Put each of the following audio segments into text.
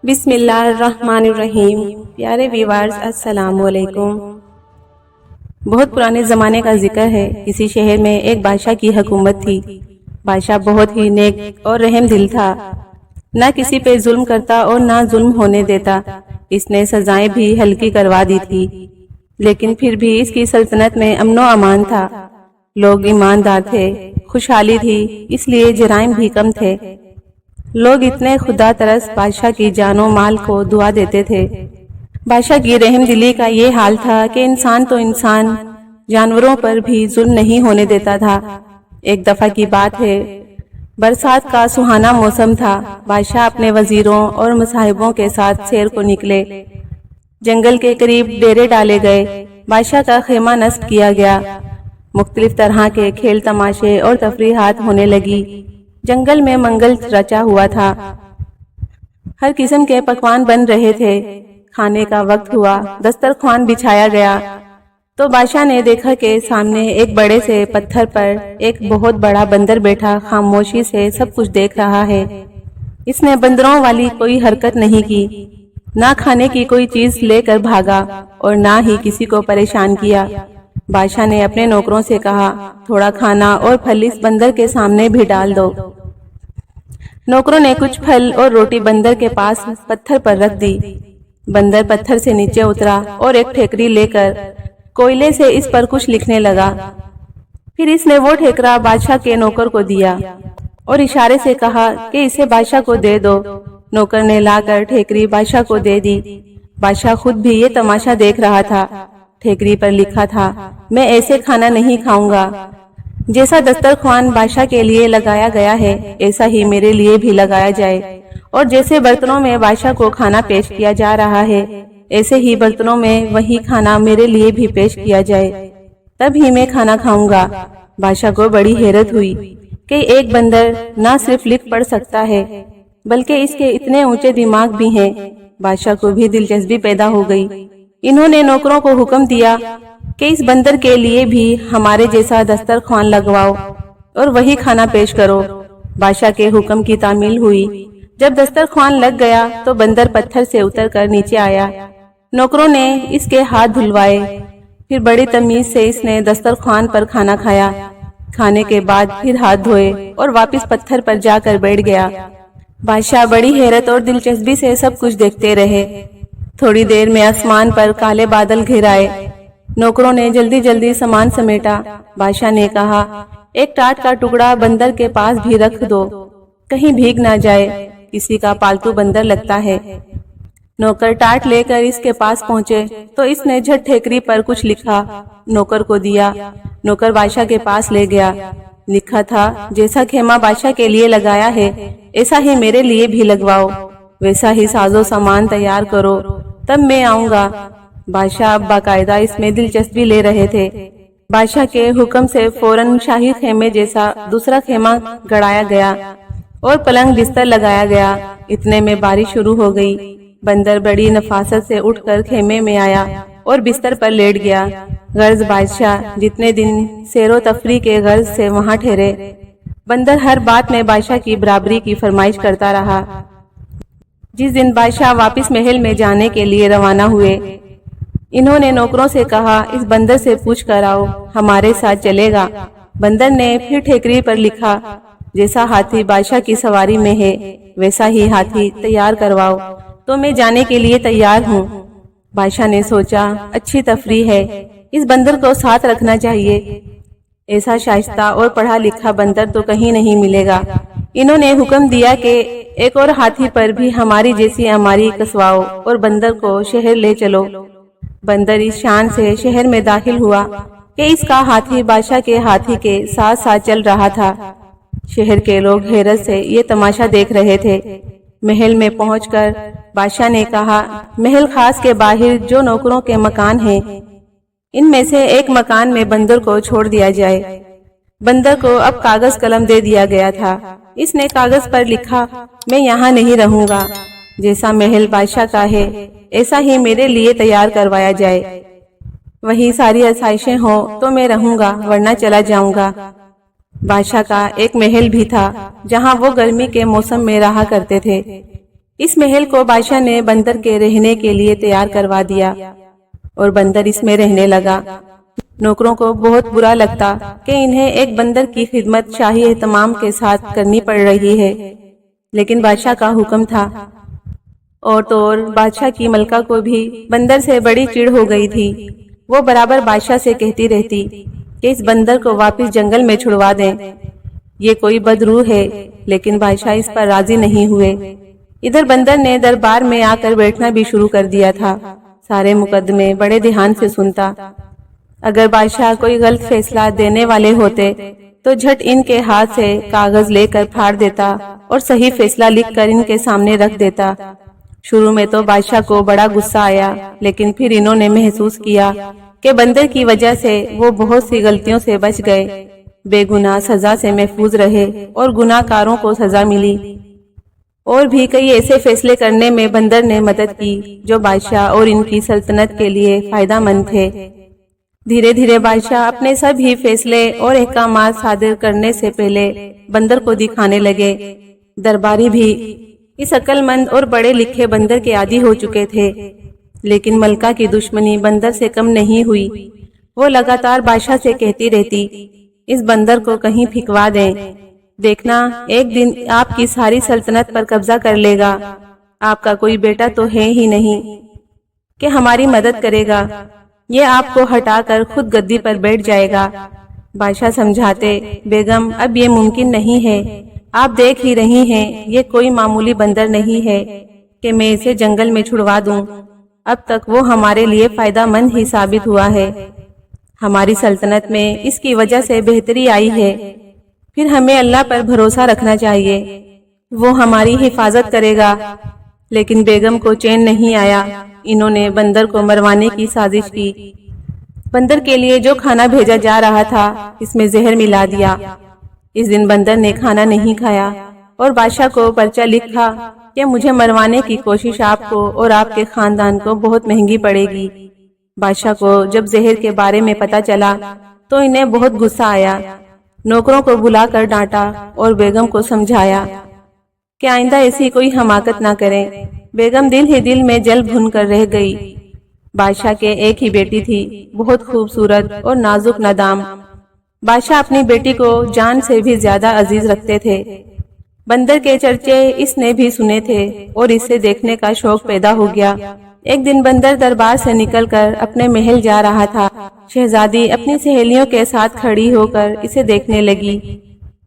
بسم اللہ الرحمن الرحیم۔ پیارے ویورز السلام علیکم۔ بہت پرانے زمانے کا ذکر ہے۔ کسی شہر میں ایک بادشاہ کی حکومت تھی۔ بادشاہ بہت ہی نیک اور رحم دل تھا، نہ کسی پہ ظلم کرتا اور نہ ظلم ہونے دیتا۔ اس نے سزائیں بھی ہلکی کروا دی تھی، لیکن پھر بھی اس کی سلطنت میں امن و امان تھا۔ لوگ ایماندار تھے، خوشحالی تھی، اس لیے جرائم بھی کم تھے۔ لوگ اتنے خدا ترس بادشاہ کی جان و مال کو دعا دیتے تھے۔ بادشاہ کی رحم دلی کا یہ حال تھا کہ انسان تو انسان، جانوروں پر بھی ظلم نہیں ہونے دیتا تھا۔ ایک دفعہ کی بات ہے، برسات کا سہانا موسم تھا۔ بادشاہ اپنے وزیروں اور مصاحبوں کے ساتھ سیر کو نکلے۔ جنگل کے قریب ڈیرے ڈالے گئے۔ بادشاہ کا خیمہ نصب کیا گیا۔ مختلف طرح کے کھیل تماشے اور تفریحات ہونے لگی۔ جنگل میں منگل رچا ہوا تھا۔ ہر قسم کے پکوان بن رہے تھے۔ کھانے کا وقت ہوا، دسترخوان بچھایا گیا تو بادشاہ نے دیکھا کہ سامنے ایک بڑے سے پتھر پر ایک بہت بڑا بندر بیٹھا خاموشی سے سب کچھ دیکھ رہا ہے۔ اس نے بندروں والی کوئی حرکت نہیں کی، نہ کھانے کی کوئی چیز لے کر بھاگا اور نہ ہی کسی کو پریشان کیا۔ بادشاہ نے اپنے نوکروں سے کہا، تھوڑا کھانا اور پھل اس بندر کے سامنے بھی ڈال دو۔ نوکروں نے کچھ پھل اور روٹی بندر کے پاس پتھر پر رکھ دی۔ بندر پتھر سے نیچے اترا اور ایک ٹھیکری لے کر کوئلے سے اس پر کچھ لکھنے لگا۔ پھر اس نے وہ ٹھیکرا بادشاہ کے نوکر کو دیا اور اشارے سے کہا کہ اسے بادشاہ کو دے دو۔ نوکر نے لا کر ٹھیکری بادشاہ کو دے دی۔ بادشاہ خود بھی یہ تماشا دیکھ رہا تھا۔ ٹھیکری پر لکھا تھا، میں ایسے کھانا نہیں کھاؤں گا۔ جیسا دسترخوان بادشاہ کے لیے لگایا گیا ہے، ایسا ہی میرے لیے بھی لگایا جائے، اور جیسے برتنوں میں بادشاہ کو کھانا پیش کیا جا رہا ہے، ایسے ہی برتنوں میں وہی کھانا میرے لیے بھی پیش کیا جائے، تب ہی میں کھانا کھاؤں گا۔ بادشاہ کو بڑی حیرت ہوئی کہ ایک بندر نہ صرف لکھ پڑھ سکتا ہے بلکہ اس کے اتنے اونچے دماغ بھی ہیں۔ بادشاہ کو بھی دلچسپی پیدا ہو گئی۔ انہوں نے نوکروں کو حکم دیا کہ اس بندر کے لیے بھی ہمارے جیسا دسترخوان لگواؤ اور وہی کھانا پیش کرو۔ بادشاہ کے حکم کی تعمیل ہوئی۔ جب دسترخوان لگ گیا تو بندر پتھر سے اتر کر نیچے آیا۔ نوکروں نے اس کے ہاتھ دھلوائے، پھر بڑی تمیز سے اس نے دسترخوان پر کھانا کھایا۔ کھانے کے بعد پھر ہاتھ دھوئے اور واپس پتھر پر جا کر بیٹھ گیا۔ بادشاہ بڑی حیرت اور دلچسپی سے سب کچھ دیکھتے رہے۔ تھوڑی دیر میں آسمان پر کالے بادل گھر آئے۔ نوکروں نے جلدی جلدی سامان سمیٹا۔ بادشاہ نے کہا، ایک ٹاٹ کا ٹکڑا بندر کے پاس بھی رکھ دو، کہیں بھیگ نہ جائے، کسی کا پالتو بندر لگتا ہے۔ نوکر ٹاٹ لے کر اس کے پاس پہنچے تو اس نے جھٹ ٹھیکری پر کچھ لکھا، نوکر کو دیا۔ نوکر بادشاہ کے پاس لے گیا۔ لکھا تھا، جیسا خیمہ بادشاہ کے لیے لگایا ہے، ایسا ہی میرے لیے بھی لگواؤ، ویسا ہی ساز و سامان تیار کرو، تب میں آؤں گا۔ بادشاہ اب باقاعدہ اس میں دلچسپی لے رہے تھے۔ بادشاہ کے حکم سے فوراً شاہی خیمے جیسا دوسرا خیمہ گڑایا گیا اور پلنگ بستر لگایا گیا۔ اتنے میں بارش شروع ہو گئی۔ بندر بڑی نفاست سے اٹھ کر خیمے میں آیا اور بستر پر لیٹ گیا۔ غرض بادشاہ جتنے دن سیر و تفریح کے غرض سے وہاں ٹھہرے، بندر ہر بات میں بادشاہ کی برابری کی فرمائش کرتا رہا۔ جس دن بادشاہ واپس محل میں جانے کے لیے روانہ ہوئے، انہوں نے نوکروں سے کہا، اس بندر سے پوچھ کر آؤ، ہمارے ساتھ چلے گا۔ بندر نے پھر ٹھیکری پر لکھا، جیسا ہاتھی بادشاہ کی سواری میں ہے، ویسا ہی ہاتھی تیار کرواؤ تو میں جانے کے لیے تیار ہوں۔ بادشاہ نے سوچا، اچھی تفریح ہے، اس بندر کو ساتھ رکھنا چاہیے، ایسا شائستہ اور پڑھا لکھا بندر تو کہیں نہیں ملے گا۔ انہوں نے حکم دیا کہ ایک اور ہاتھی پر بھی ہماری جیسی اماری کسواؤ اور بندر کو شہر لے چلو۔ بندر اس شان سے شہر میں داخل ہوا کہ اس کا ہاتھی بادشاہ کے ہاتھی کے ساتھ ساتھ چل رہا تھا۔ شہر کے لوگ حیرت سے یہ تماشا دیکھ رہے تھے۔ محل میں پہنچ کر بادشاہ نے کہا، محل خاص کے باہر جو نوکروں کے مکان ہیں، ان میں سے ایک مکان میں بندر کو چھوڑ دیا جائے۔ بندر کو اب کاغذ قلم دے دیا گیا تھا۔ اس نے کاغذ پر لکھا، میں یہاں نہیں رہوں گا، جیسا محل بادشاہ کا ہے ایسا ہی میرے لیے تیار کروایا جائے، وہی ساری آسائشیں ہوں تو میں رہوں گا، ورنہ چلا جاؤں گا۔ بادشاہ کا ایک محل بھی تھا جہاں وہ گرمی کے موسم میں رہا کرتے تھے۔ اس محل کو بادشاہ نے بندر کے رہنے کے لیے تیار کروا دیا اور بندر اس میں رہنے لگا۔ نوکروں کو بہت برا لگتا کہ انہیں ایک بندر کی خدمت شاہی اہتمام کے ساتھ کرنی پڑ رہی ہے، لیکن بادشاہ کا حکم تھا۔ اور تو اور بادشاہ کی ملکہ کو بھی بندر سے بڑی چڑ ہو گئی تھی۔ وہ برابر بادشاہ سے کہتی رہتی کہ اس بندر کو واپس جنگل میں چھڑوا دیں، یہ کوئی بدروح ہے، لیکن بادشاہ اس پر راضی نہیں ہوئے۔ ادھر بندر نے دربار میں آ کر بیٹھنا بھی شروع کر دیا تھا، سارے مقدمے بڑے دھیان سے سنتا۔ اگر بادشاہ کوئی غلط فیصلہ دینے والے ہوتے تو جھٹ ان کے ہاتھ سے کاغذ لے کر پھاڑ دیتا اور صحیح فیصلہ لکھ کر ان کے سامنے رکھ دیتا۔ شروع میں تو بادشاہ کو بڑا غصہ آیا، لیکن پھر انہوں نے محسوس کیا کہ بندر کی وجہ سے وہ بہت سی غلطیوں سے بچ گئے، بے گناہ سزا سے محفوظ رہے اور گناہ کاروں کو سزا ملی۔ اور بھی کئی ایسے فیصلے کرنے میں بندر نے مدد کی جو بادشاہ اور ان کی سلطنت کے لیے فائدہ مند تھے۔ دھیرے دھیرے بادشاہ اپنے سب ہی فیصلے اور احکامات صادر کرنے سے پہلے بندر کو دکھانے لگے۔ درباری بھی اس عقل مند اور بڑے لکھے بندر کے عادی ہو چکے تھے، لیکن ملکہ کی دشمنی بندر سے کم نہیں ہوئی۔ وہ لگاتار بادشاہ سے کہتی رہتی، اس بندر کو کہیں پھینکوا دیں، دیکھنا ایک دن آپ کی ساری سلطنت پر قبضہ کر لے گا۔ آپ کا کوئی بیٹا تو ہے ہی نہیں کہ ہماری مدد کرے گا، یہ آپ کو ہٹا کر خود گدی پر بیٹھ جائے گا۔ بادشاہ سمجھاتے، بیگم اب یہ ممکن نہیں ہے، آپ دیکھ ہی رہی ہیں یہ کوئی معمولی بندر نہیں ہے کہ میں اسے جنگل میں چھڑوا دوں۔ اب تک وہ ہمارے لیے فائدہ مند ہی ثابت ہوا ہے، ہماری سلطنت میں اس کی وجہ سے بہتری آئی ہے۔ پھر ہمیں اللہ پر بھروسہ رکھنا چاہیے، وہ ہماری حفاظت کرے گا۔ لیکن بیگم کو چین نہیں آیا، انہوں نے بندر کو مروانے کی سازش کی۔ بندر کے لیے جو کھانا بھیجا جا رہا تھا اس میں زہر ملا دیا۔ اس دن بندر نے کھانا نہیں کھایا اور بادشاہ کو پرچہ لکھا کہ مجھے مروانے کی کوشش آپ کو اور آپ کے خاندان کو بہت مہنگی پڑے گی۔ بادشاہ کو جب زہر کے بارے میں پتہ چلا تو انہیں بہت غصہ آیا، نوکروں کو بلا کر ڈانٹا اور بیگم کو سمجھایا کہ آئندہ ایسی کوئی حماقت نہ کریں۔ بیگم دل ہی دل میں جل بھن کر رہ گئی۔ بادشاہ کے ایک ہی بیٹی تھی، بہت خوبصورت اور نازک ندام۔ بادشاہ اپنی بیٹی کو جان سے بھی زیادہ عزیز رکھتے تھے۔ بندر کے چرچے اس نے بھی سنے تھے اور اسے دیکھنے کا شوق پیدا ہو گیا۔ ایک دن بندر دربار سے نکل کر اپنے محل جا رہا تھا۔ شہزادی اپنی سہیلیوں کے ساتھ کھڑی ہو کر اسے دیکھنے لگی۔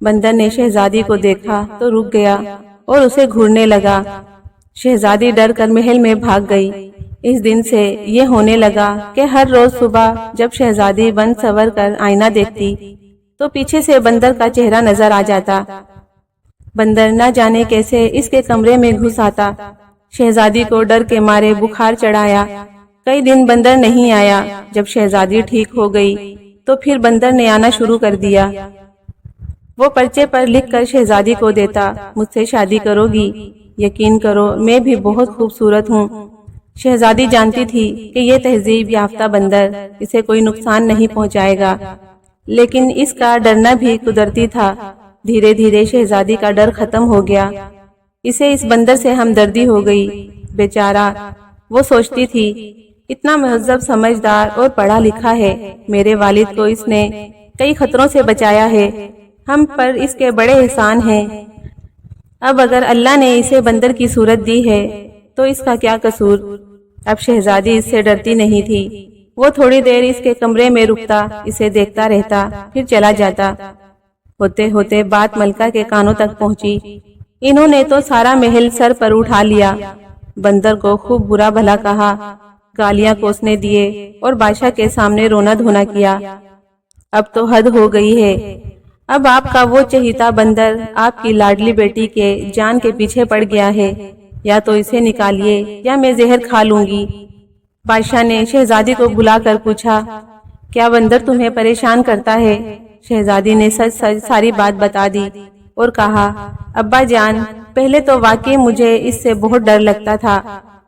بندر نے شہزادی کو دیکھا تو رک گیا اور اسے گھورنے لگا۔ شہزادی ڈر کر محل میں بھاگ گئی۔ اس دن سے یہ ہونے لگا کہ ہر روز صبح جب شہزادی بن سنور کر آئینہ دیکھتی تو پیچھے سے بندر کا چہرہ نظر آ جاتا۔ بندر نہ جانے کیسے اس کے کمرے میں گھس آتا۔ شہزادی کو ڈر کے مارے بخار چڑھایا۔ کئی دن بندر نہیں آیا۔ جب شہزادی ٹھیک ہو گئی تو پھر بندر نے آنا شروع کر دیا۔ وہ پرچے پر لکھ کر شہزادی کو دیتا، مجھ سے شادی کرو گی؟ یقین کرو میں بھی بہت خوبصورت ہوں۔ شہزادی جانتی تھی کہ یہ تہذیب یافتہ بندر اسے کوئی نقصان نہیں پہنچائے گا، لیکن اس کا ڈرنا بھی قدرتی تھا۔ دھیرے دھیرے شہزادی کا ڈر ختم ہو گیا، اسے اس بندر سے ہمدردی ہو گئی۔ بیچارہ، وہ سوچتی تھی، اتنا مہذب، سمجھدار اور پڑھا لکھا ہے، میرے والد کو اس نے کئی خطروں سے بچایا ہے، ہم پر اس کے بڑے احسان ہیں۔ اب اگر اللہ نے اسے بندر کی صورت دی ہے تو اس کا کیا قصور؟ اب شہزادی اس سے ڈرتی نہیں تھی۔ وہ تھوڑی دیر اس کے کمرے میں رکتا، اسے دیکھتا رہتا، پھر چلا جاتا۔ ہوتے ہوتے بات ملکہ کے کانوں تک پہنچی۔ انہوں نے تو سارا محل سر پر اٹھا لیا، بندر کو خوب برا بھلا کہا، گالیاں کوسنے دیے اور بادشاہ کے سامنے رونا دھونا کیا۔ اب تو حد ہو گئی ہے، اب آپ کا وہ چہیتا بندر آپ کی لاڈلی بیٹی کے جان کے پیچھے پڑ گیا ہے، یا تو اسے نکالیے یا میں زہر کھا لوں گی۔ بادشاہ نے شہزادی کو بلا کر پوچھا، کیا بندر تمہیں پریشان کرتا ہے؟ شہزادی نے سچ سچ ساری بات بتا دی اور کہا، ابا جان، پہلے تو واقعی مجھے اس سے بہت ڈر لگتا تھا،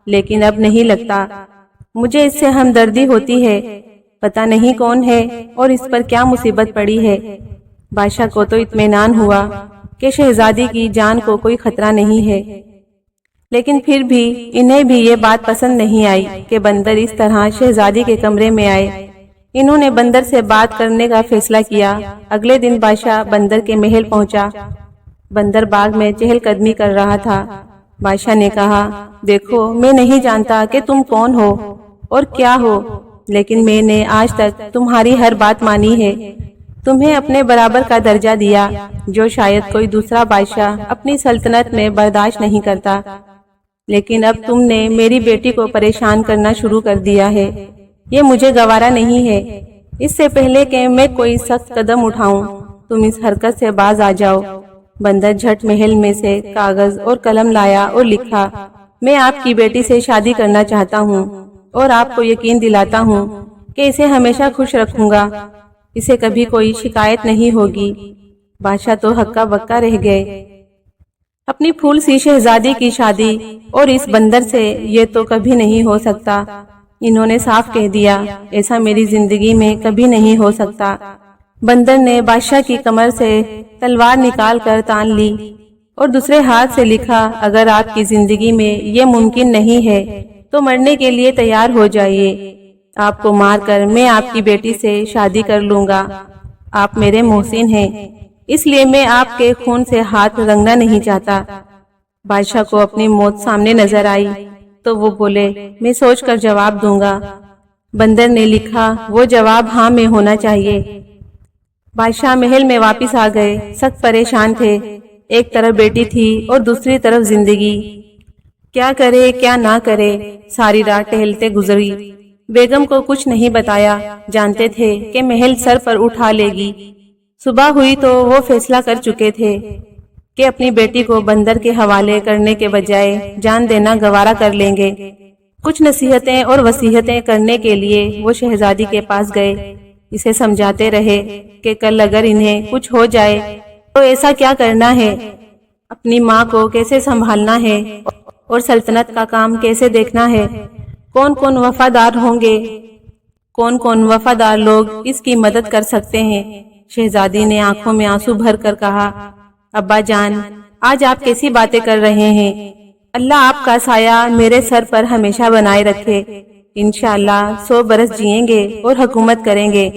لیکن اب نہیں لگتا، مجھے اس سے ہمدردی ہوتی ہے، پتہ نہیں کون ہے اور اس پر کیا مصیبت پڑی ہے۔ بادشاہ کو تو اطمینان ہوا کہ شہزادی کی جان کو کوئی خطرہ نہیں ہے، لیکن پھر بھی انہیں بھی یہ بات پسند نہیں آئی کہ بندر اس طرح شہزادی کے کمرے میں آئے۔ انہوں نے بندر سے بات کرنے کا فیصلہ کیا۔ اگلے دن بادشاہ بندر کے محل پہنچا۔ بندر باغ میں چہل قدمی کر رہا تھا۔ بادشاہ نے کہا، دیکھو میں نہیں جانتا کہ تم کون ہو اور کیا ہو، لیکن میں نے آج تک تمہاری ہر بات مانی ہے، تمہیں اپنے برابر کا درجہ دیا، جو شاید کوئی دوسرا بادشاہ اپنی سلطنت میں برداشت نہیں کرتا۔ لیکن اب تم نے میری بیٹی کو پریشان کرنا شروع کر دیا ہے، یہ مجھے گوارا نہیں ہے۔ اس سے پہلے کہ میں کوئی سخت قدم اٹھاؤں، تم اس حرکت سے باز آ جاؤ۔ بندر جھٹ محل میں سے کاغذ اور قلم لایا اور لکھا، میں آپ کی بیٹی سے شادی کرنا چاہتا ہوں اور آپ کو یقین دلاتا ہوں کہ اسے ہمیشہ خوش رکھوں گا، اسے کبھی کوئی شکایت نہیں ہوگی۔ بادشاہ تو ہکا بکا رہ گئے۔ اپنی پھول سی شہزادی کی شادی اور اس بندر سے، یہ تو کبھی نہیں ہو سکتا۔ انہوں نے صاف کہہ دیا، ایسا میری زندگی میں کبھی نہیں ہو سکتا۔ بندر نے بادشاہ کی کمر سے تلوار نکال کر تان لی اور دوسرے ہاتھ سے لکھا، اگر آپ کی زندگی میں یہ ممکن نہیں ہے تو مرنے کے لیے تیار ہو جائیے، آپ کو مار کر میں آپ کی بیٹی سے شادی کر لوں گا۔ آپ میرے محسن ہیں، اس لیے میں آپ کے خون سے ہاتھ رنگنا نہیں چاہتا۔ بادشاہ کو اپنی موت سامنے نظر آئی تو وہ بولے، میں سوچ کر جواب دوں گا۔ بندر نے لکھا، وہ جواب ہاں میں ہونا چاہیے۔ بادشاہ محل میں واپس آ گئے، سخت پریشان تھے۔ ایک طرف بیٹی تھی اور دوسری طرف زندگی، کیا کرے کیا نہ کرے۔ ساری رات ٹہلتے گزری، بیگم کو کچھ نہیں بتایا، جانتے تھے کہ محل سر پر اٹھا لے گی۔ صبح ہوئی تو وہ فیصلہ کر چکے تھے کہ اپنی بیٹی کو بندر کے حوالے کرنے کے بجائے جان دینا گوارا کر لیں گے۔ کچھ نصیحتیں اور وصیتیں کرنے کے لیے وہ شہزادی کے پاس گئے، اسے سمجھاتے رہے کہ کل اگر انہیں کچھ ہو جائے تو ایسا کیا کرنا ہے، اپنی ماں کو کیسے سنبھالنا ہے اور سلطنت کا کام کیسے دیکھنا ہے، کون کون وفادار ہوں گے، کون کون وفادار لوگ اس کی مدد کر سکتے ہیں۔ شہزادی نے آنکھوں میں آنسو بھر کر کہا، ابا جان آج آپ کیسی باتیں کر رہے ہیں، اللہ آپ کا سایہ میرے سر پر ہمیشہ بنائے رکھے، انشاءاللہ 100 برس جئیں گے اور حکومت کریں گے۔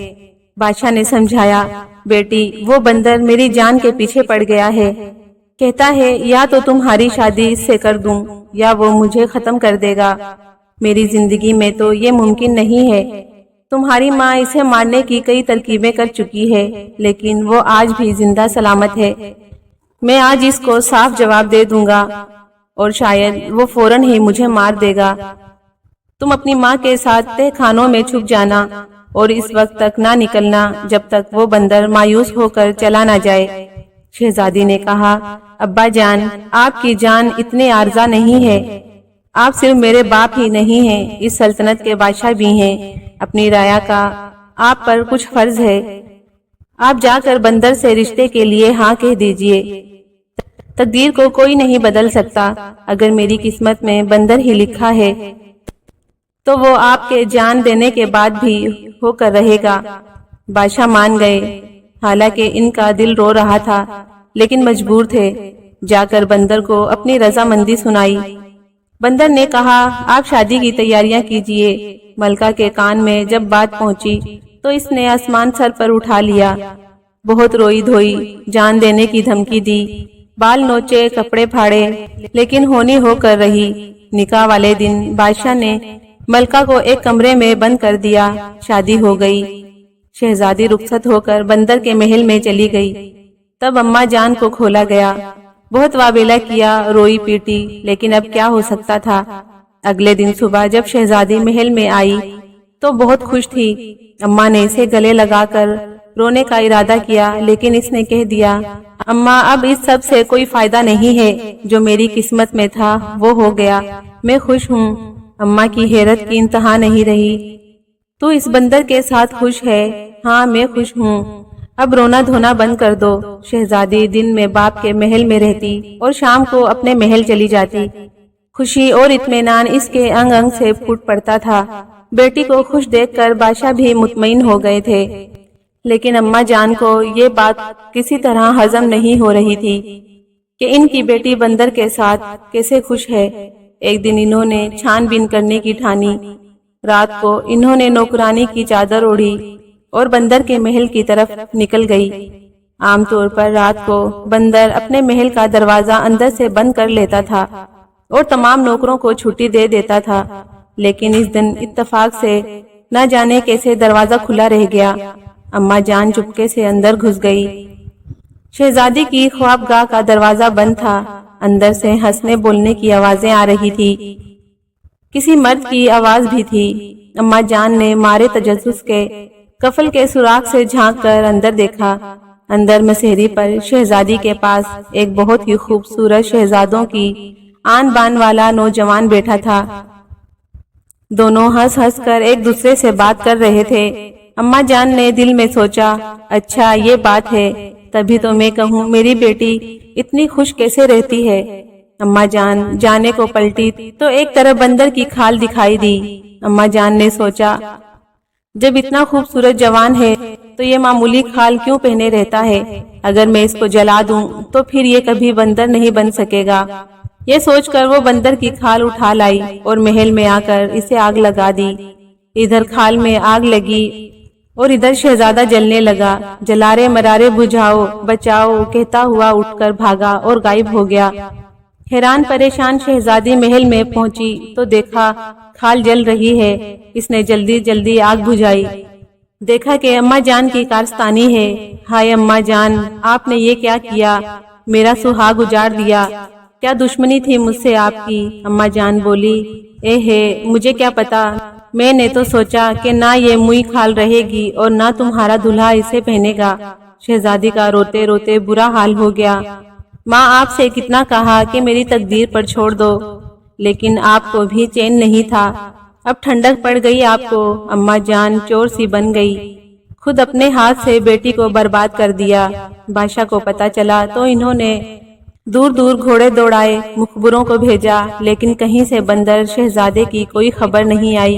بادشاہ نے سمجھایا، بیٹی وہ بندر میری جان کے پیچھے پڑ گیا ہے، کہتا ہے یا تو تمہاری شادی اس سے کر دوں یا وہ مجھے ختم کر دے گا، میری زندگی میں تو یہ ممکن نہیں ہے۔ تمہاری ماں اسے مارنے کی کئی ترکیبیں کر چکی ہے، لیکن وہ آج بھی زندہ سلامت ہے۔ میں آج اس کو صاف جواب دے دوں گا اور شاید وہ فوراً ہی مجھے مار دے گا۔ تم اپنی ماں کے ساتھ تہ خانوں میں چھپ جانا اور اس وقت تک نہ نکلنا جب تک وہ بندر مایوس ہو کر چلا نہ جائے۔ شہزادی نے کہا، ابا جان آپ کی جان اتنے عارضہ نہیں ہے، آپ صرف میرے باپ ہی نہیں ہیں، اس سلطنت کے بادشاہ بھی ہیں، اپنی رعایا کا آپ پر کچھ فرض ہے۔ آپ جا کر بندر سے رشتے کے لیے ہاں کہہ دیجئے، تقدیر کو کوئی نہیں بدل سکتا، اگر میری قسمت میں بندر ہی لکھا ہے تو وہ آپ کے جان دینے کے بعد بھی ہو کر رہے گا۔ بادشاہ مان گئے، حالانکہ ان کا دل رو رہا تھا، لیکن مجبور تھے۔ جا کر بندر کو اپنی رضامندی سنائی۔ بندر نے کہا، آپ شادی کی تیاریاں کیجئے۔ ملکہ کے کان میں جب بات پہنچی تو اس نے آسمان سر پر اٹھا لیا، بہت روئی دھوئی، جان دینے کی دھمکی دی، بال نوچے، کپڑے پھاڑے، لیکن ہونی ہو کر رہی۔ نکاح والے دن بادشاہ نے ملکہ کو ایک کمرے میں بند کر دیا، شادی ہو گئی۔ شہزادی رخصت ہو کر بندر کے محل میں چلی گئی۔ تب اماں جان کو کھولا گیا، بہت واویلا کیا، روئی پیٹی، لیکن اب کیا ہو سکتا تھا۔ اگلے دن صبح جب شہزادی محل میں آئی تو بہت خوش تھی۔ اماں نے اسے گلے لگا کر رونے کا ارادہ کیا، لیکن اس نے کہہ دیا، اماں اب اس سب سے کوئی فائدہ نہیں ہے، جو میری قسمت میں تھا وہ ہو گیا، میں خوش ہوں۔ اماں کی حیرت کی انتہا نہیں رہی، تو اس بندر کے ساتھ خوش ہے؟ ہاں میں خوش ہوں، اب رونا دھونا بند کر دو۔ شہزادی دن میں باپ کے محل میں رہتی اور شام کو اپنے محل چلی جاتی۔ خوشی اور اطمینان اس کے انگ انگ سے پھوٹ پڑتا تھا۔ بیٹی کو خوش دیکھ کر بادشاہ بھی مطمئن ہو گئے تھے، لیکن اماں جان کو یہ بات کسی طرح ہضم نہیں ہو رہی تھی۔ کہ ان کی بیٹی بندر کے ساتھ کیسے خوش ہے۔ ایک دن انہوں نے چھان بین کرنے کی ٹھانی۔ رات کو انہوں نے نوکرانی کی چادر اوڑھی اور بندر کے محل کی طرف نکل گئی۔ عام طور پر رات کو بندر اپنے محل کا دروازہ اندر سے بند کر لیتا تھا اور تمام نوکروں کو چھٹی دے دیتا تھا، لیکن اس دن اتفاق سے نہ جانے کیسے دروازہ کھلا رہ گیا۔ اماں جان چپکے سے اندر گھس گئی۔ شہزادی کی خوابگاہ کا دروازہ بند تھا۔ اندر سے ہنسنے بولنے کی آوازیں آ رہی تھی، کسی مرد کی آواز بھی تھی۔ اماں جان نے مارے تجسس کے کفل کے سوراخ سے جھانک کر اندر دیکھا۔ اندر مسہری پر شہزادی کے پاس ایک بہت ہی خوبصورت شہزادوں کی آن بان والا نوجوان بیٹھا تھا۔ دونوں ہنس ہنس کر ایک دوسرے سے بات کر رہے تھے۔ اماں جان نے دل میں سوچا، اچھا یہ بات ہے، تبھی تو میں کہوں میری بیٹی اتنی خوش کیسے رہتی ہے۔ اماں جان جانے کو پلٹی تو ایک طرف بندر کی کھال دکھائی دی۔ اماں جان نے سوچا، جب اتنا خوبصورت جوان ہے تو یہ معمولی کھال کیوں پہنے رہتا ہے؟ اگر میں اس کو جلا دوں تو پھر یہ کبھی بندر نہیں بن سکے گا۔ یہ سوچ کر وہ بندر کی کھال اٹھا لائی اور محل میں آ کر اسے آگ لگا دی۔ ادھر کھال میں آگ لگی اور ادھر شہزادہ جلنے لگا۔ جلارے مرارے بجھاؤ بچاؤ کہتا ہوا اٹھ کر بھاگا اور غائب ہو گیا۔ حیران پریشان شہزادی محل میں پہنچی تو دیکھا کھال جل رہی ہے۔ اس نے جلدی جلدی آگ بجھائی، دیکھا کہ اماں جان کی کارستانی ہے۔ ہائے اماں جان، آپ نے یہ کیا کیا؟ میرا سہاگ اجاڑ دیا۔ کیا دشمنی تھی مجھ سے آپ کی؟ اماں جان بولی، اے ہے مجھے کیا پتا، میں نے تو سوچا کہ نہ یہ موئی کھال رہے گی اور نہ تمہارا دلہا اسے پہنے گا۔ شہزادی کا روتے روتے برا حال ہو گیا۔ ماں آپ سے کتنا کہا کہ میری تقدیر پر چھوڑ دو، لیکن آپ کو بھی چین نہیں تھا۔ اب ٹھنڈک پڑ گئی آپ کو۔ اماں جان چور سی بن گئی، خود اپنے ہاتھ سے بیٹی کو برباد کر دیا۔ بادشاہ کو پتا چلا تو انہوں نے دور دور گھوڑے دوڑائے، مخبروں کو بھیجا، لیکن کہیں سے بندر شہزادے کی کوئی خبر نہیں آئی۔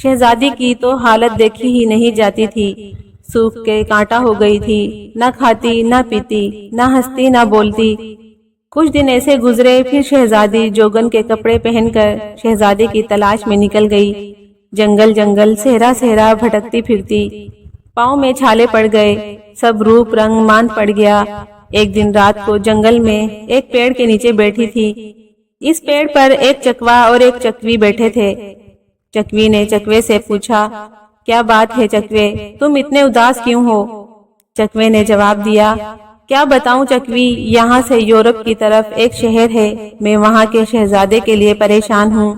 شہزادی کی تو حالت دیکھی ہی نہیں جاتی تھی، سوکھ کے کانٹا ہو گئی تھی، نہ کھاتی نہ پیتی، نہ ہنستی نہ بولتی۔ کچھ دن ایسے گزرے، پھر شہزادی جوگن کے کپڑے پہن کر شہزادے کی تلاش میں نکل گئی۔ جنگل جنگل صحرا صحرا بھٹکتی پھرتی، پاؤں میں چھالے پڑ گئے، سب روپ رنگ ماند پڑ گیا۔ ایک دن رات کو جنگل میں ایک پیڑ کے نیچے بیٹھی تھی۔ اس پیڑ پر ایک چکوا اور ایک چکوی بیٹھے تھے۔ چکوی نے چکوے سے پوچھا، کیا بات ہے چکوے، تم اتنے اداس کیوں ہو؟ چکوے نے جواب دیا، کیا بتاؤں چکوی، یہاں سے یورپ کی طرف ایک شہر ہے، میں وہاں کے شہزادے کے لیے پریشان ہوں۔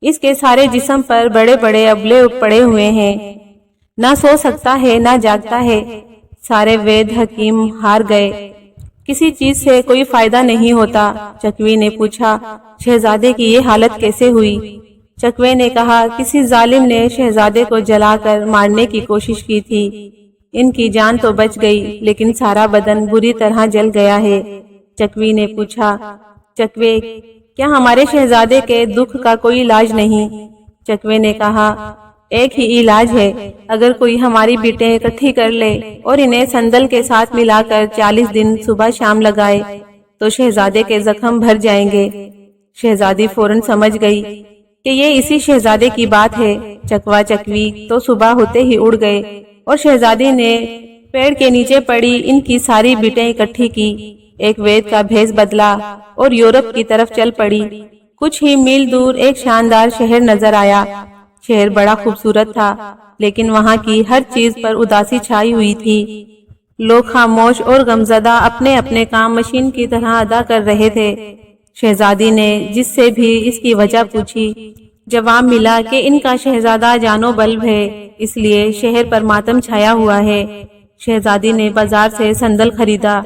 اس کے سارے جسم پر بڑے بڑے ابلے پڑے ہوئے ہیں، نہ سو سکتا ہے نہ جاگتا ہے۔ سارے وید حکیم ہار گئے، کسی چیز سے کوئی فائدہ نہیں ہوتا۔ چکوی نے پوچھا، شہزادے کی یہ حالت کیسے ہوئی؟ چکوے نے کہا، کسی ظالم نے شہزادے کو جلا کر مارنے کی کوشش کی تھی، ان کی جان تو بچ گئی لیکن سارا بدن بری طرح جل گیا ہے۔ چکوی نے پوچھا، چکوے کیا ہمارے شہزادے کے دکھ کا کوئی علاج نہیں؟ چکوے نے کہا، ایک ہی علاج ہے، اگر کوئی ہماری بیٹیں اکٹھی کر لے اور انہیں سندل کے ساتھ ملا کر 40 دن صبح شام لگائے تو شہزادے کے زخم بھر جائیں گے۔ شہزادی فوراً سمجھ گئی کہ یہ اسی شہزادے کی بات ہے۔ چکوا چکوی تو صبح ہوتے ہی اڑ گئے اور شہزادی نے پیڑ کے نیچے پڑی ان کی ساری بیٹیں اکٹھی کی، ایک وید کا بھیس بدلا اور یورپ کی طرف چل پڑی۔ کچھ ہی میل دور ایک شاندار شہر نظر آیا۔ شہر بڑا خوبصورت تھا، لیکن وہاں کی ہر چیز پر اداسی چھائی ہوئی تھی۔ لوگ خاموش اور غمزدہ اپنے اپنے کام مشین کی طرح ادا کر رہے تھے۔ شہزادی نے جس سے بھی اس کی وجہ پوچھی، جواب ملا کہ ان کا شہزادہ جانو بلب ہے، اس لیے شہر پر ماتم چھایا ہوا ہے۔ شہزادی نے بازار سے سندل خریدا،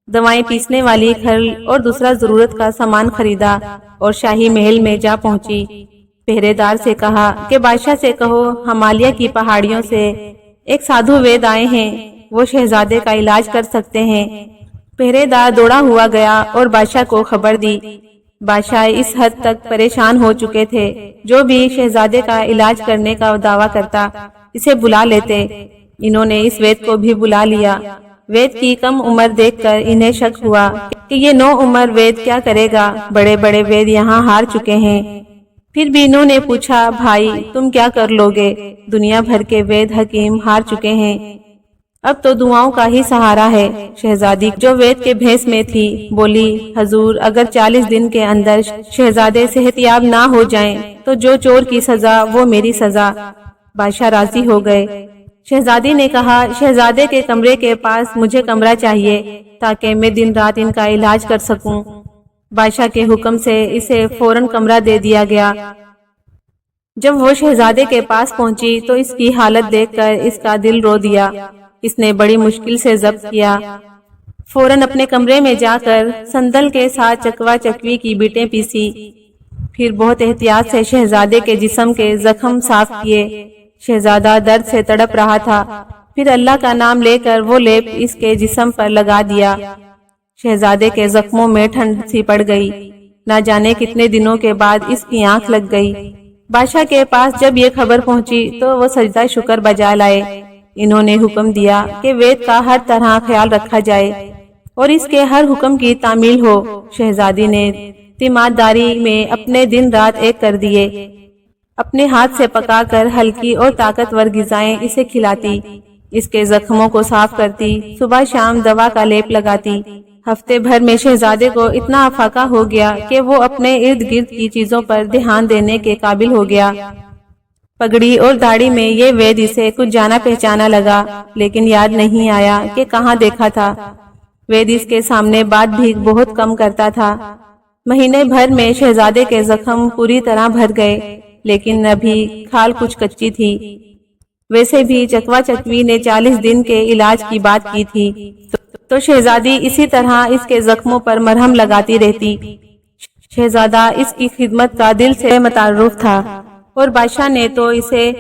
دوائیں پیسنے والی کھرل اور دوسرا ضرورت کا سامان خریدا اور شاہی محل میں جا پہنچی۔ پہرے دار سے کہا کہ بادشاہ سے کہو ہمالیہ کی پہاڑیوں سے ایک سادھو وید آئے ہیں، وہ شہزادے کا علاج کر سکتے ہیں۔ پہرے دار دوڑا ہوا گیا اور بادشاہ کو خبر دی۔ بادشاہ اس حد تک پریشان ہو چکے تھے، جو بھی شہزادے کا علاج کرنے کا دعویٰ کرتا اسے بلا لیتے۔ انہوں نے اس وید کو بھی بلا لیا۔ وید کی کم عمر دیکھ کر انہیں شک ہوا کہ یہ نو عمر وید کیا کرے گا، بڑے بڑے وید یہاں ہار چکے ہیں۔ پھر بھی انہوں نے پوچھا، بھائی تم کیا کر لوگے؟ دنیا بھر کے وید حکیم ہار چکے ہیں، اب تو دعاؤں کا ہی سہارا ہے۔ شہزادی جو وید کے بھیس میں تھی بولی، حضور اگر 40 دن کے اندر شہزادے صحت یاب نہ ہو جائیں تو جو چور کی سزا وہ میری سزا۔ بادشاہ راضی ہو گئے۔ شہزادی نے کہا، شہزادے کے کمرے کے پاس مجھے کمرہ چاہیے تاکہ میں دن رات ان کا علاج کر سکوں۔ بادشاہ کے حکم سے اسے فوراً کمرہ دے دیا گیا۔ جب وہ شہزادے کے پاس پہنچی تو اس کی حالت دیکھ کر اس کا دل رو دیا۔ اس نے بڑی مشکل سے ضبط کیا، فوراً اپنے کمرے میں جا کر سندل کے ساتھ چکوا چکوی کی بیٹیں پیسی، پھر بہت احتیاط سے شہزادے کے جسم کے زخم صاف کیے۔ شہزادہ درد سے تڑپ رہا تھا، پھر اللہ کا نام لے کر وہ لیپ اس کے جسم پر لگا دیا۔ شہزادے کے زخموں میں ٹھنڈ سی پڑ گئی۔ نہ جانے کتنے دنوں کے بعد اس کی آنکھ لگ گئی۔ بادشاہ کے پاس جب یہ خبر پہنچی تو وہ سجدہ شکر بجا لائے۔ انہوں نے حکم دیا کہ وید کا ہر طرح خیال رکھا جائے اور اس کے ہر حکم کی تعمیل ہو۔ شہزادی نے تیمارداری میں اپنے دن رات ایک کر دیے، اپنے ہاتھ سے پکا کر ہلکی اور طاقتور غذائیں اسے کھلاتی، اس کے زخموں کو صاف کرتی، صبح شام دوا کا لیپ لگاتی۔ ہفتے بھر میں شہزادے کو اتنا افاقہ ہو گیا کہ وہ اپنے ارد گرد کی چیزوں پر دھیان دینے کے قابل ہو گیا۔ پگڑی اور داڑھی میں یہ وید اسے کچھ جانا پہچانا لگا، لیکن یاد نہیں آیا کہ کہاں دیکھا تھا۔ وید اس کے سامنے بات بھی بہت کم کرتا تھا۔ مہینے بھر میں شہزادے کے زخم پوری طرح بھر گئے، لیکن ابھی کھال کچھ کچی تھی۔ ویسے بھی چکوا چکوی نے 40 دن کے علاج کی بات کی تھی، تو شہزادی اسی طرح اس کے زخموں پر مرہم لگاتی رہتی۔ شہزادہ اس کی خدمت کا دل سے متعارف تھا اور بادشاہ نے تو اسے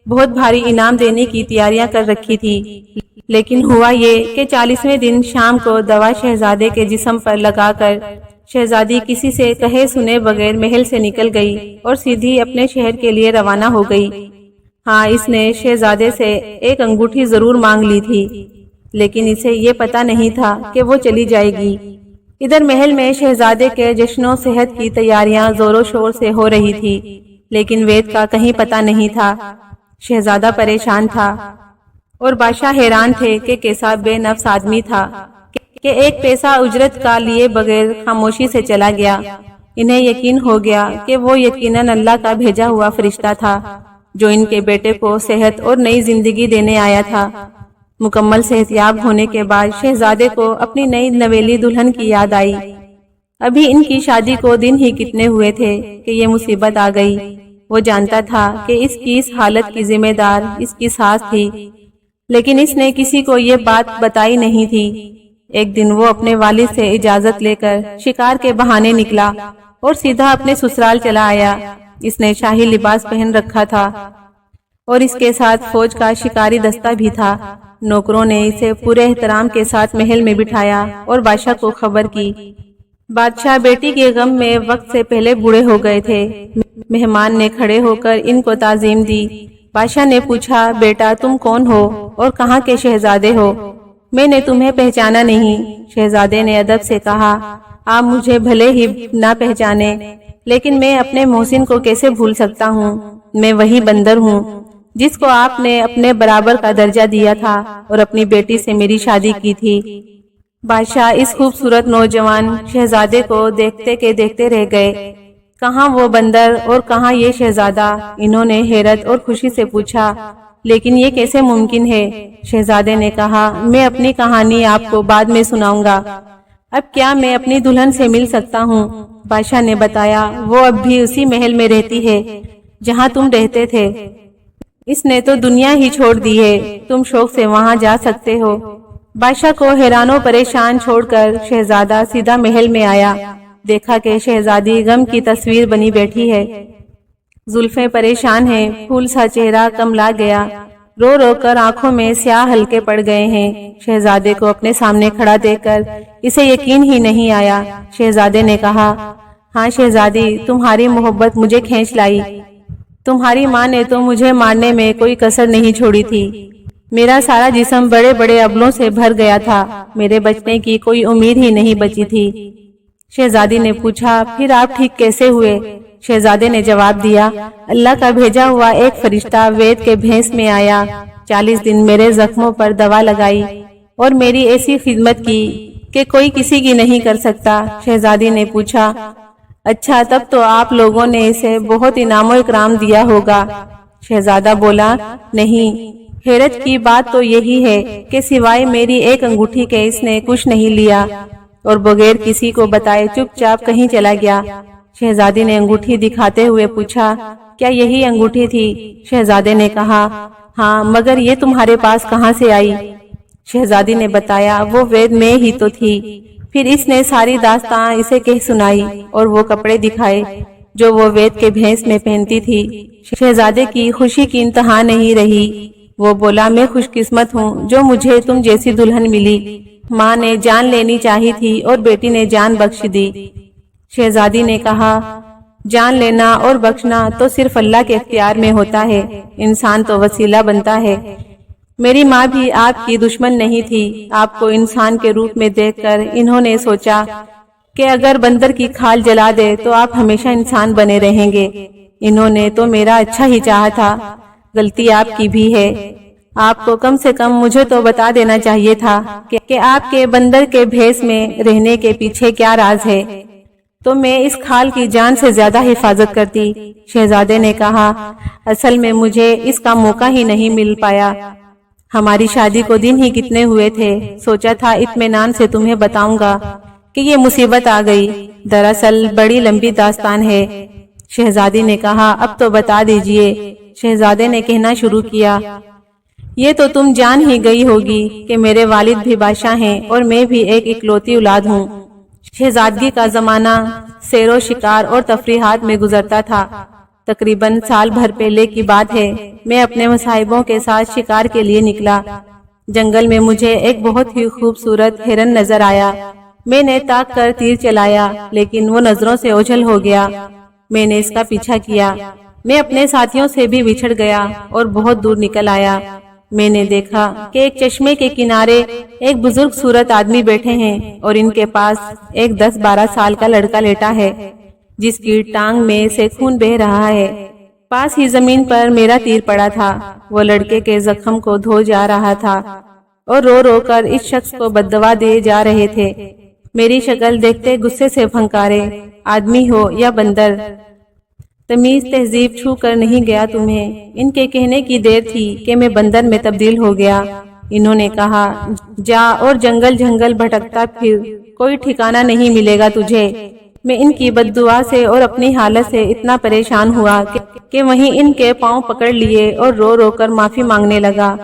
بہت بھاری انعام دینے کی تیاریاں کر رکھی تھی، لیکن ہوا یہ کہ 40ویں دن شام کو دوا شہزادے کے جسم پر لگا کر شہزادی کسی سے کہے سنے بغیر محل سے نکل گئی اور سیدھی اپنے شہر کے لیے روانہ ہو گئی۔ ہاں، اس نے شہزادے سے ایک انگوٹھی ضرور مانگ لی تھی، لیکن اسے یہ پتہ نہیں تھا کہ وہ چلی جائے گی۔ ادھر محل میں شہزادے کے جشن و صحت کی تیاریاں زور و شور سے ہو رہی تھی، لیکن وید کا کہیں پتہ نہیں تھا۔ شہزادہ پریشان تھا اور بادشاہ حیران تھے کہ کیسا بے نفس آدمی تھا کہ ایک پیسہ اجرت کا لیے بغیر خاموشی سے چلا گیا۔ انہیں یقین ہو گیا کہ وہ یقیناً اللہ کا بھیجا ہوا فرشتہ تھا جو ان کے بیٹے کو صحت اور نئی زندگی دینے آیا تھا۔ مکمل صحت یاب ہونے کے بعد شہزادے کو اپنی نئی نویلی دلہن کی یاد آئی۔ ابھی ان کی شادی کو دن ہی کتنے ہوئے تھے کہ یہ مصیبت آ گئی۔ وہ جانتا تھا کہ اس کی اس حالت کی ذمہ دار اس کی ساس تھی، لیکن اس نے کسی کو یہ بات بتائی نہیں تھی۔ ایک دن وہ اپنے والد سے اجازت لے کر شکار کے بہانے نکلا اور سیدھا اپنے سسرال چلا آیا۔ اس نے شاہی لباس پہن رکھا تھا اور اس کے ساتھ فوج کا شکاری دستہ بھی تھا۔ نوکروں نے اسے پورے احترام کے ساتھ محل میں بٹھایا اور بادشاہ کو خبر کی۔ بادشاہ بیٹی کے غم میں وقت سے پہلے بوڑھے ہو گئے تھے۔ مہمان نے کھڑے ہو کر ان کو تعظیم دی۔ بادشاہ نے پوچھا، بیٹا تم کون ہو اور کہاں کے شہزادے ہو؟ میں نے تمہیں پہچانا نہیں۔ شہزادے نے ادب سے کہا، آپ مجھے بھلے ہی نہ پہچانے، لیکن میں اپنے محسن کو کیسے بھول سکتا ہوں؟ میں وہی بندر ہوں جس کو آپ نے اپنے برابر کا درجہ دیا تھا اور اپنی بیٹی سے میری شادی کی تھی۔ بادشاہ اس خوبصورت نوجوان شہزادے کو دیکھتے کے دیکھتے رہ گئے۔ کہاں وہ بندر اور کہاں یہ شہزادہ؟ انہوں نے حیرت اور خوشی سے پوچھا، لیکن یہ کیسے ممکن ہے؟ شہزادے نے کہا، میں اپنی کہانی آپ کو بعد میں سناؤں گا، اب کیا میں اپنی دلہن سے مل سکتا ہوں؟ بادشاہ نے بتایا، وہ اب بھی اسی محل میں رہتی ہے جہاں تم رہتے تھے۔ اس نے تو دنیا ہی چھوڑ دی ہے، تم شوق سے وہاں جا سکتے ہو۔ بادشاہ کو حیران و پریشان چھوڑ کر شہزادہ سیدھا محل میں آیا۔ دیکھا کہ شہزادی غم کی تصویر بنی بیٹھی ہے، زلفیں پریشان ہیں، پھول سا چہرہ کملا گیا، رو رو کر آنکھوں میں سیاہ حلقے پڑ گئے ہیں۔ شہزادے کو اپنے سامنے کھڑا دیکھ کر اسے یقین ہی نہیں آیا۔ شہزادے نے کہا، ہاں شہزادی، تمہاری محبت مجھے کھینچ لائی۔ تمہاری ماں نے تو مجھے مارنے میں کوئی کسر نہیں چھوڑی تھی۔ میرا سارا جسم بڑے بڑے ابلوں سے بھر گیا تھا، میرے بچنے کی کوئی امید ہی نہیں بچی تھی۔ شہزادی نے پوچھا، پھر آپ ٹھیک کیسے ہوئے؟ شہزادے نے جواب دیا، اللہ کا بھیجا ہوا ایک فرشتہ وید کے بھینس میں آیا، 40 دن میرے زخموں پر دوا لگائی اور میری ایسی خدمت کی کہ کوئی کسی کی نہیں کر سکتا۔ شہزادی نے پوچھا، اچھا تب تو آپ لوگوں نے اسے بہت انعام و اکرام دیا ہوگا؟ شہزادہ بولا، نہیں، حیرت کی بات تو یہی ہے کہ سوائے میری ایک انگوٹھی کے اس نے کچھ نہیں لیا اور بغیر کسی کو بتائے چپ چاپ کہیں چلا گیا۔ شہزادی نے انگوٹھی دکھاتے ہوئے پوچھا، کیا یہی انگوٹھی تھی؟ شہزادے نے کہا، ہاں، مگر یہ تمہارے پاس کہاں سے آئی؟ شہزادی نے بتایا، وہ وید میں ہی تو تھی۔ پھر اس نے ساری داستان اسے کہہ سنائی اور وہ کپڑے دکھائے جو وہ وید کے بھینس میں پہنتی تھی۔ شہزادے کی خوشی کی انتہا نہیں رہی، وہ بولا، میں خوش قسمت ہوں جو مجھے تم جیسی دلہن ملی۔ ماں نے جان لینی چاہی تھی اور بیٹی نے جان بخش دی۔ شہزادی نے کہا، جان لینا اور بخشنا تو صرف اللہ کے اختیار میں ہوتا ہے، انسان تو وسیلہ بنتا ہے۔ میری ماں بھی آپ کی دشمن نہیں تھی، آپ کو انسان کے روپ میں دیکھ کر انہوں نے سوچا کہ اگر بندر کی کھال جلا دے تو آپ ہمیشہ انسان بنے رہیں گے۔ انہوں نے تو میرا اچھا ہی چاہا تھا، غلطی آپ کی بھی ہے۔ آپ کو کم سے کم مجھے تو بتا دینا چاہیے تھا کہ آپ کے بندر کے بھیس میں رہنے کے پیچھے کیا راز ہے، تو میں اس کھال کی جان سے زیادہ حفاظت کرتی۔ شہزادے نے کہا، اصل میں مجھے اس کا موقع ہی نہیں مل پایا، ہماری شادی کو دن ہی کتنے ہوئے تھے، سوچا تھا اطمینان سے تمہیں بتاؤں گا کہ یہ مصیبت آ گئی، دراصل بڑی لمبی داستان ہے۔ شہزادی نے کہا، اب تو بتا دیجئے۔ شہزادے نے کہنا شروع کیا، یہ تو تم جان ہی گئی ہوگی کہ میرے والد بھی بادشاہ ہیں اور میں بھی ایک اکلوتی اولاد ہوں۔ شہزادگی کا زمانہ سیر و شکار اور تفریحات میں گزرتا تھا۔ تقریباً سال بھر پہلے کی بات ہے، میں اپنے مصاحبوں کے ساتھ شکار کے لیے نکلا۔ جنگل میں مجھے ایک بہت ہی خوبصورت ہرن نظر آیا، میں نے تاک کر تیر چلایا لیکن وہ نظروں سے اوجھل ہو گیا۔ میں نے اس کا پیچھا کیا، میں اپنے ساتھیوں سے بھی بچھڑ گیا اور بہت دور نکل آیا۔ میں نے دیکھا کہ ایک چشمے کے کنارے ایک بزرگ صورت آدمی بیٹھے ہیں اور ان کے پاس ایک 10-12 سال کا لڑکا لیٹا ہے جس کی ٹانگ میں سے خون بہہ رہا ہے۔ پاس ہی زمین پر میرا تیر پڑا تھا، وہ لڑکے کے زخم کو دھو جا رہا تھا اور رو رو کر اس شخص کو بددعا دے جا رہے تھے۔ میری شکل دیکھتے غصے سے پھنکارے، آدمی ہو یا بندر، تمیز تہذیب چھو کر نہیں گیا تمہیں؟ ان کے کہنے کی دیر تھی کہ میں بندر میں تبدیل ہو گیا۔ انہوں نے کہا، جا اور جنگل جنگل بھٹکتا پھر، کوئی ٹھکانہ نہیں ملے گا تجھے۔ میں ان کی بددعا سے اور اپنی حالت سے اتنا پریشان ہوا کہ وہیں ان کے پاؤں پکڑ لیے اور رو رو کر معافی مانگنے لگا۔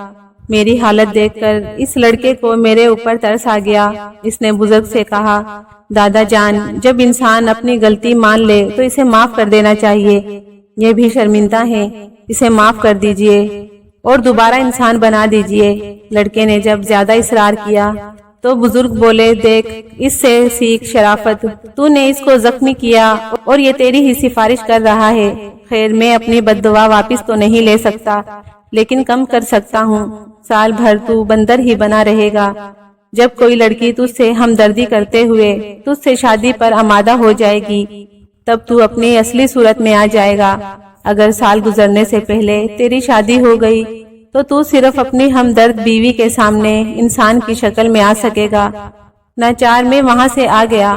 میری حالت دیکھ کر اس لڑکے کو میرے اوپر ترس آ گیا۔ اس نے بزرگ سے کہا، دادا جان، جب انسان اپنی غلطی مان لے تو اسے معاف کر دینا چاہیے، یہ بھی شرمندہ ہے، اسے معاف کر دیجئے اور دوبارہ انسان بنا دیجئے۔ لڑکے نے جب زیادہ اصرار کیا تو بزرگ بولے، دیکھ، اس سے سیکھ شرافت، تو نے اس کو زخمی کیا اور یہ تیری ہی سفارش کر رہا ہے۔ خیر، میں اپنی بددعا واپس تو نہیں لے سکتا لیکن کم کر سکتا ہوں، سال بھر تو بندر ہی بنا رہے گا۔ جب کوئی لڑکی تجھ سے ہمدردی کرتے ہوئے تجھ سے شادی پر آمادہ ہو جائے گی تب تو اپنی اصلی صورت میں آ جائے گا۔ اگر سال گزرنے سے پہلے تیری شادی ہو گئی تو صرف اپنی ہمدرد بیوی کے سامنے انسان کی شکل میں آ سکے گا۔ ناچار میں وہاں سے آ گیا۔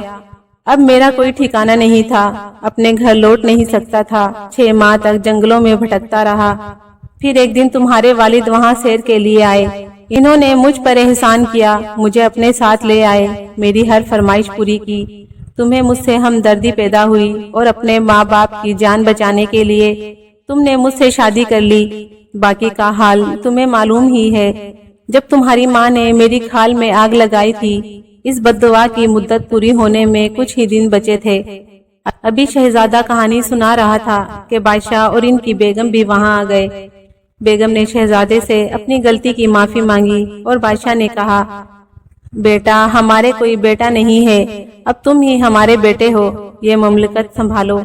اب میرا کوئی ٹھکانہ نہیں تھا، اپنے گھر لوٹ نہیں سکتا تھا، 6 ماہ تک جنگلوں میں بھٹکتا رہا۔ پھر ایک دن تمہارے والد وہاں سیر کے لیے آئے، انہوں نے مجھ پر احسان کیا، مجھے اپنے ساتھ لے آئے، میری ہر فرمائش پوری کی، تمہیں مجھ سے ہمدردی پیدا ہوئی اور اپنے ماں باپ کی جان بچانے کے لیے تم نے مجھ سے شادی کر لی۔ باقی کا حال تمہیں معلوم ہی ہے۔ جب تمہاری ماں نے میری کھال میں آگ لگائی تھی، اس بددعا کی مدت پوری ہونے میں کچھ ہی دن بچے تھے۔ ابھی شہزادہ کہانی سنا رہا تھا کہ بادشاہ اور ان کی بیگم بھی وہاں آ گئے۔ بیگم نے شہزادے سے اپنی غلطی کی معافی مانگی اور بادشاہ نے کہا، بیٹا، ہمارے کوئی بیٹا نہیں ہے، اب تم ہی ہمارے بیٹے ہو، یہ مملکت سنبھالو۔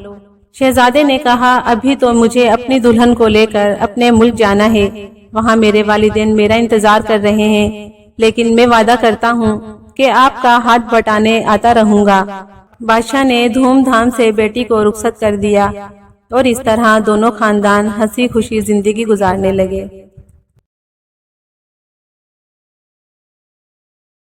شہزادے نے کہا، ابھی تو مجھے اپنی دلہن کو لے کر اپنے ملک جانا ہے، وہاں میرے والدین میرا انتظار کر رہے ہیں، لیکن میں وعدہ کرتا ہوں کہ آپ کا ہاتھ بٹانے آتا رہوں گا۔ بادشاہ نے دھوم دھام سے بیٹی کو رخصت کر دیا اور اس طرح دونوں خاندان ہنسی خوشی زندگی گزارنے لگے۔